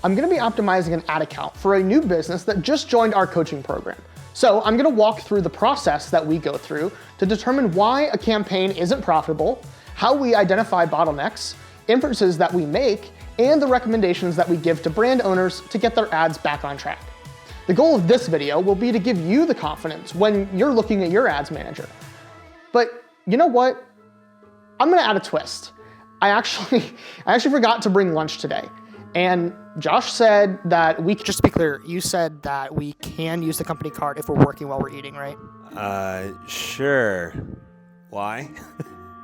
I'm gonna be optimizing an ad account for a new business that just joined our coaching program. So I'm gonna walk through the process that we go through to determine why a campaign isn't profitable, how we identify bottlenecks, inferences that we make, and the recommendations that we give to brand owners to get their ads back on track. The goal of this video will be to give you the confidence when you're looking at your ads manager. But you know what? I'm gonna add a twist. I actually forgot to bring lunch today. And Josh said that just to be clear, you said that we can use the company card if we're working while we're eating, right? Sure. Why?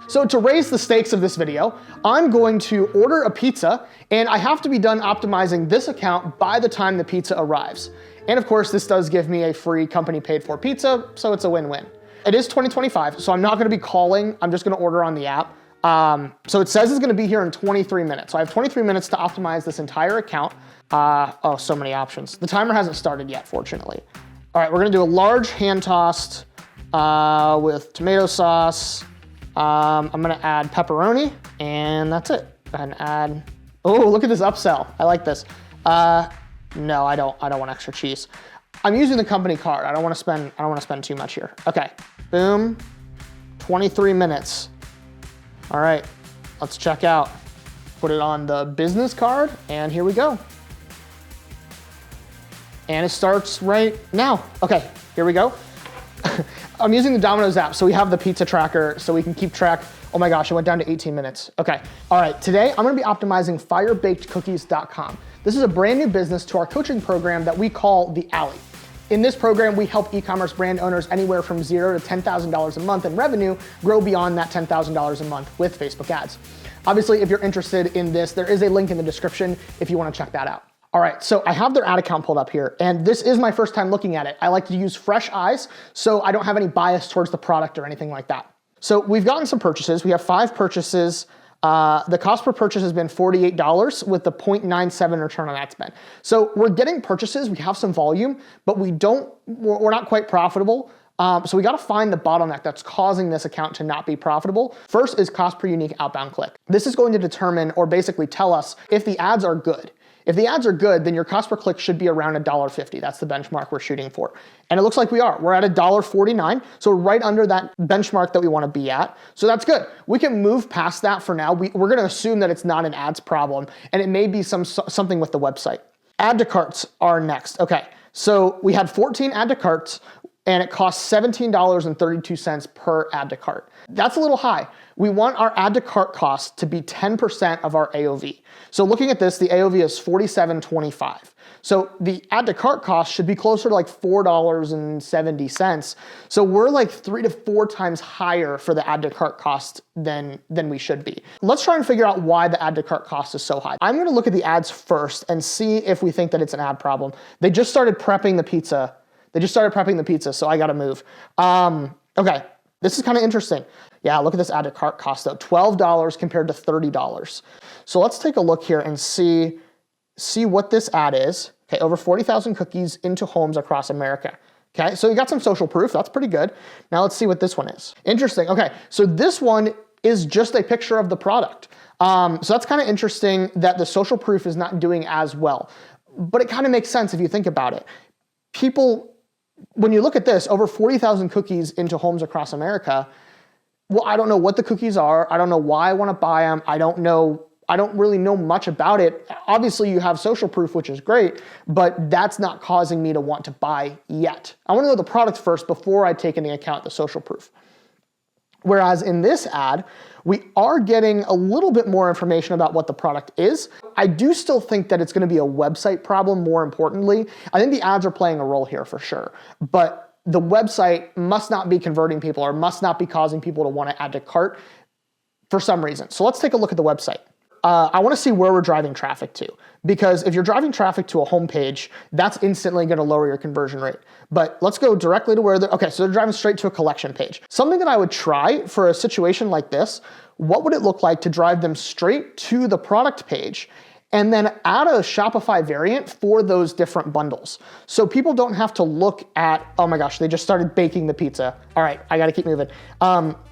So to raise the stakes of this video, I'm going to order a pizza, and I have to be done optimizing this account by the time the pizza arrives. And of course, this does give me a free company paid for pizza, so it's a win-win. It is 2025, so I'm not gonna be calling, I'm just gonna order on the app. So it says it's gonna be here in 23 minutes. So I have 23 minutes to optimize this entire account. Oh, so many options. The timer hasn't started yet, fortunately. All right, we're gonna do a large hand tossed with tomato sauce. I'm gonna add pepperoni, and that's it. Go ahead and add, oh, look at this upsell. I like this. No, I don't want extra cheese. I'm using the company card. I don't wanna spend too much here. Okay, boom, 23 minutes. All right, let's check out. Put it on the business card, and here we go. And it starts right now. Okay, here we go. I'm using the Domino's app, so we have the pizza tracker, so we can keep track. Oh my gosh, it went down to 18 minutes. Okay, all right, today I'm gonna be optimizing firebakedcookies.com. This is a brand new business to our coaching program that we call the Alley. In this program, we help e-commerce brand owners anywhere from $0 to $10,000 a month in revenue grow beyond that $10,000 a month with Facebook ads. Obviously, if you're interested in this, there is a link in the description if you wanna check that out. All right, so I have their ad account pulled up here, and this is my first time looking at it. I like to use fresh eyes, so I don't have any bias towards the product or anything like that. So we've gotten some purchases. We have 5 purchases. The cost per purchase has been $48 with the 0.97 return on ad spend. So we're getting purchases, we have some volume, but we're not quite profitable. So we gotta find the bottleneck that's causing this account to not be profitable. First is cost per unique outbound click. This is going to determine or basically tell us if the ads are good. If the ads are good, then your cost per click should be around $1.50. That's the benchmark we're shooting for. And it looks like we are. We're at $1.49, so right under that benchmark that we wanna be at. So that's good. We can move past that for now. We're gonna assume that it's not an ads problem, and it may be something with the website. Add to carts are next. Okay, so we had 14 add to carts, and it costs $17.32 per add to cart. That's a little high. We want our add to cart cost to be 10% of our AOV. So looking at this, the AOV is $47.25. So the add to cart cost should be closer to like $4.70. So we're like 3 to 4 times higher for the add to cart cost than we should be. Let's try and figure out why the add to cart cost is so high. I'm gonna look at the ads first and see if we think that it's an ad problem. They just started prepping the pizza. So I gotta move. Okay, this is kind of interesting. Yeah, look at this add to cart cost though, $12 compared to $30. So let's take a look here and see what this ad is. Okay, over 40,000 cookies into homes across America. Okay, so you got some social proof, that's pretty good. Now let's see what this one is. Interesting, okay, so this one is just a picture of the product. So that's kind of interesting that the social proof is not doing as well, but it kind of makes sense if you think about it. When you look at this, over 40,000 cookies into homes across America, well, I don't know what the cookies are. I don't know why I want to buy them. I don't really know much about it. Obviously, you have social proof, which is great, but that's not causing me to want to buy yet. I want to know the product first before I take into account the social proof. Whereas in this ad, we are getting a little bit more information about what the product is. I do still think that it's gonna be a website problem, more importantly. I think the ads are playing a role here for sure, but the website must not be converting people or must not be causing people to wanna add to cart for some reason. So let's take a look at the website. I wanna see where we're driving traffic to, because if you're driving traffic to a homepage, that's instantly gonna lower your conversion rate. But let's go directly to okay, so they're driving straight to a collection page. Something that I would try for a situation like this, what would it look like to drive them straight to the product page and then add a Shopify variant for those different bundles. So people don't have to look at, oh my gosh, they just started baking the pizza. All right, I gotta keep moving.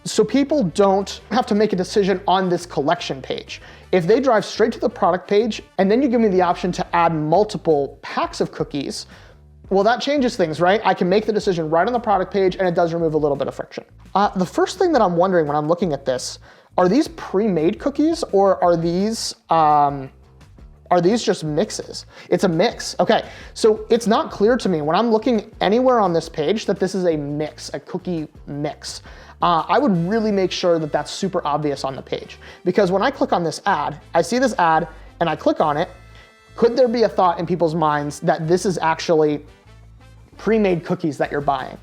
So people don't have to make a decision on this collection page. If they drive straight to the product page, and then you give me the option to add multiple packs of cookies, well, that changes things, right? I can make the decision right on the product page, and it does remove a little bit of friction. The first thing that I'm wondering when I'm looking at this, are these pre-made cookies, or are these just mixes? It's a mix. Okay, so it's not clear to me when I'm looking anywhere on this page that this is a mix, a cookie mix. I would really make sure that that's super obvious on the page, because when I click on this ad, I see this ad and I click on it. Could there be a thought in people's minds that this is actually pre-made cookies that you're buying?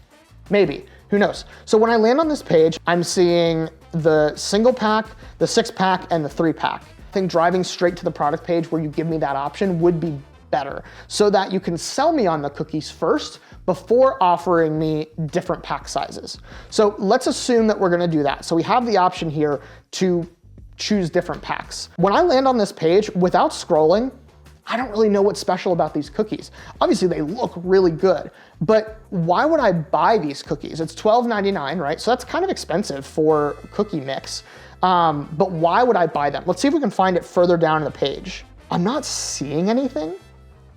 Maybe, who knows? So when I land on this page, I'm seeing the single pack, the 6-pack, and the 3-pack. I think driving straight to the product page where you give me that option would be better, so that you can sell me on the cookies first before offering me different pack sizes. So let's assume that we're gonna do that. So we have the option here to choose different packs. When I land on this page, without scrolling, I don't really know what's special about these cookies. Obviously they look really good, but why would I buy these cookies? It's $12.99, right? So that's kind of expensive for cookie mix. But why would I buy them? Let's see if we can find it further down in the page. I'm not seeing anything.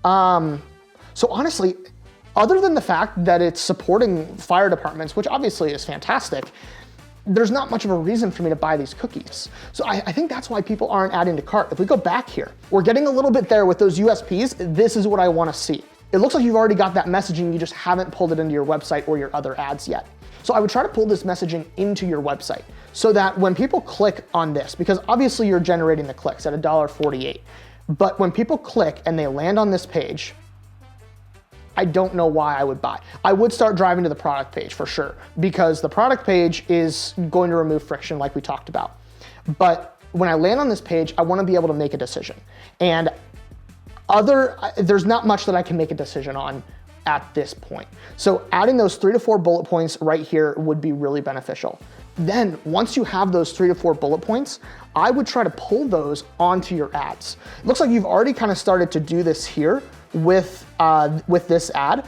So honestly, other than the fact that it's supporting fire departments, which obviously is fantastic, there's not much of a reason for me to buy these cookies. So I think that's why people aren't adding to cart. If we go back here, we're getting a little bit there with those USPs. This is what I wanna see. It looks like you've already got that messaging, you just haven't pulled it into your website or your other ads yet. So I would try to pull this messaging into your website so that when people click on this, because obviously you're generating the clicks at $1.48, but when people click and they land on this page, I don't know why I would buy. I would start driving to the product page for sure, because the product page is going to remove friction like we talked about. But when I land on this page, I wanna be able to make a decision. And there's not much that I can make a decision on at this point. So adding those 3 to 4 bullet points right here would be really beneficial. Then once you have those 3 to 4 bullet points, I would try to pull those onto your ads. It looks like you've already kind of started to do this here with this ad,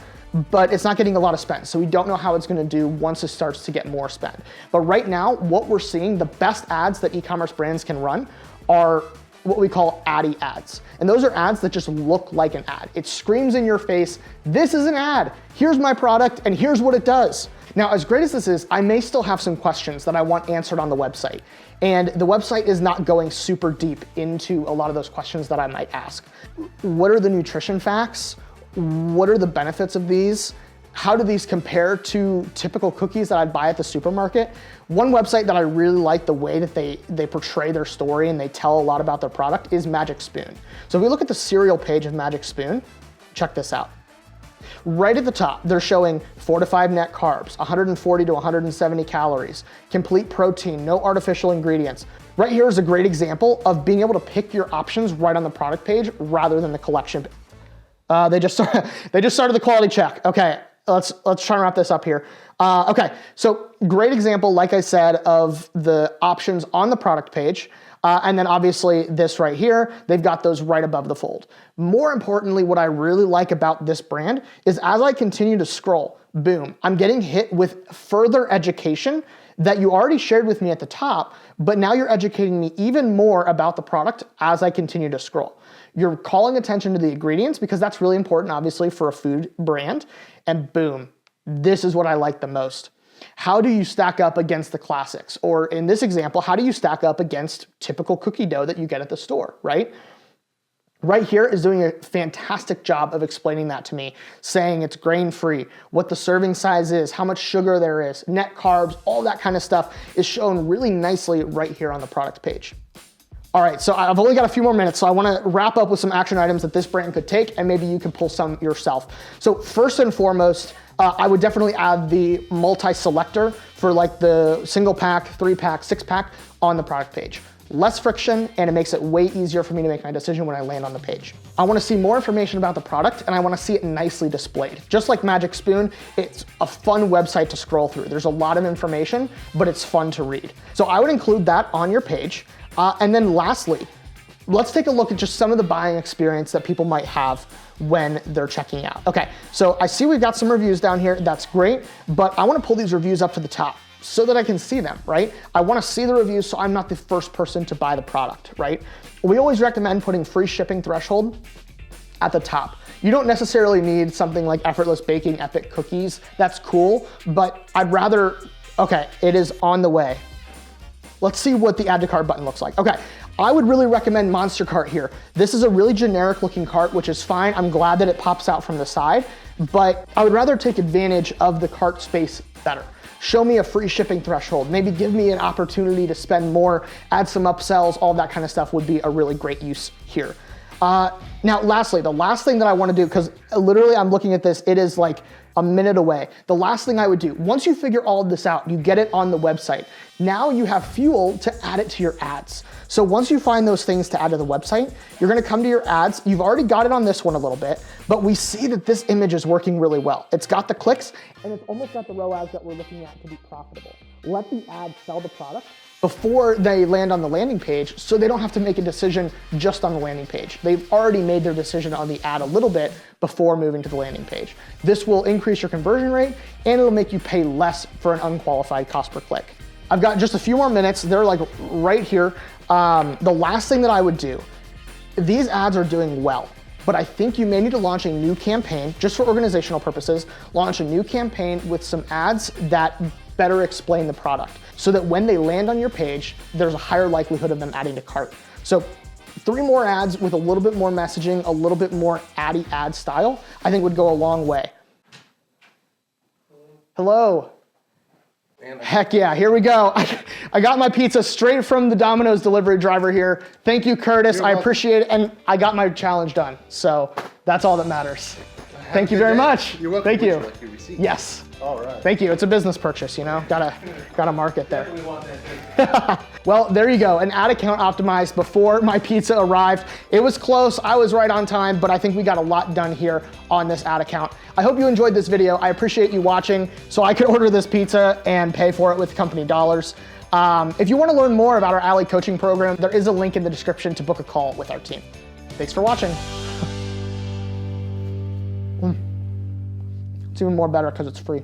but it's not getting a lot of spend. So we don't know how it's gonna do once it starts to get more spend. But right now, what we're seeing, the best ads that e-commerce brands can run are what we call addy ads. And those are ads that just look like an ad. It screams in your face, this is an ad, here's my product, and here's what it does. Now, as great as this is, I may still have some questions that I want answered on the website. And the website is not going super deep into a lot of those questions that I might ask. What are the nutrition facts? What are the benefits of these? How do these compare to typical cookies that I'd buy at the supermarket? One website that I really like the way that they portray their story and they tell a lot about their product is Magic Spoon. So if we look at the cereal page of Magic Spoon, check this out. Right at the top, they're showing 4 to 5 net carbs, 140 to 170 calories, complete protein, no artificial ingredients. Right here is a great example of being able to pick your options right on the product page rather than the collection. They just started the quality check. Okay, let's try and wrap this up here. Okay, so great example, like I said, of the options on the product page. And then obviously this right here, they've got those right above the fold. More importantly, what I really like about this brand is as I continue to scroll, boom, I'm getting hit with further education that you already shared with me at the top, but now you're educating me even more about the product as I continue to scroll. You're calling attention to the ingredients because that's really important, obviously, for a food brand. And boom, this is what I like the most. How do you stack up against the classics? Or in this example, how do you stack up against typical cookie dough that you get at the store, right? Right here is doing a fantastic job of explaining that to me, saying it's grain-free, what the serving size is, how much sugar there is, net carbs, all that kind of stuff is shown really nicely right here on the product page. All right, so I've only got a few more minutes, so I wanna wrap up with some action items that this brand could take, and maybe you could pull some yourself. So first and foremost, I would definitely add the multi-selector for like the single pack, 3-pack, 6-pack on the product page. Less friction, and it makes it way easier for me to make my decision when I land on the page. I wanna see more information about the product, and I wanna see it nicely displayed. Just like Magic Spoon, it's a fun website to scroll through. There's a lot of information, but it's fun to read. So I would include that on your page. And then lastly, let's take a look at just some of the buying experience that people might have when they're checking out. Okay, so I see we've got some reviews down here. That's great, but I wanna pull these reviews up to the top so that I can see them, right? I wanna see the reviews so I'm not the first person to buy the product, right? We always recommend putting free shipping threshold at the top. You don't necessarily need something like effortless baking epic cookies. That's cool, but I'd rather, okay, it is on the way. Let's see what the add to cart button looks like. Okay, I would really recommend Monster Cart here. This is a really generic looking cart, which is fine. I'm glad that it pops out from the side, but I would rather take advantage of the cart space better. Show me a free shipping threshold. Maybe give me an opportunity to spend more, add some upsells, all that kind of stuff would be a really great use here. Now, lastly, the last thing that I wanna do, because literally I'm looking at this, it is like a minute away. The last thing I would do, once you figure all of this out, you get it on the website. Now you have fuel to add it to your ads. So once you find those things to add to the website, you're gonna come to your ads. You've already got it on this one a little bit, but we see that this image is working really well. It's got the clicks and it's almost got the ROAS that we're looking at to be profitable. Let the ad sell the product before they land on the landing page so they don't have to make a decision just on the landing page. They've already made their decision on the ad a little bit before moving to the landing page. This will increase your conversion rate and it'll make you pay less for an unqualified cost per click. I've got just a few more minutes. They're like right here. The last thing that I would do, these ads are doing well, but I think you may need to launch a new campaign just for organizational purposes, launch a new campaign with some ads that better explain the product so that when they land on your page, there's a higher likelihood of them adding to cart. So 3 more ads with a little bit more messaging, a little bit more addy ad style, I think would go a long way. Hello. Heck yeah, here we go. I got my pizza straight from the Domino's delivery driver here. Thank you, Curtis. I appreciate it. And I got my challenge done. So that's all that matters. Thank you very much. You're welcome. Thank you. Would you like your receipt? Yes. All right. Thank you. It's a business purchase, you know. Gotta mark it there. Well, there you go. An ad account optimized before my pizza arrived. It was close. I was right on time, but I think we got a lot done here on this ad account. I hope you enjoyed this video. I appreciate you watching so I could order this pizza and pay for it with company dollars. If you want to learn more about our Alley coaching program, there is a link in the description to book a call with our team. Thanks for watching. It's even more better because it's free.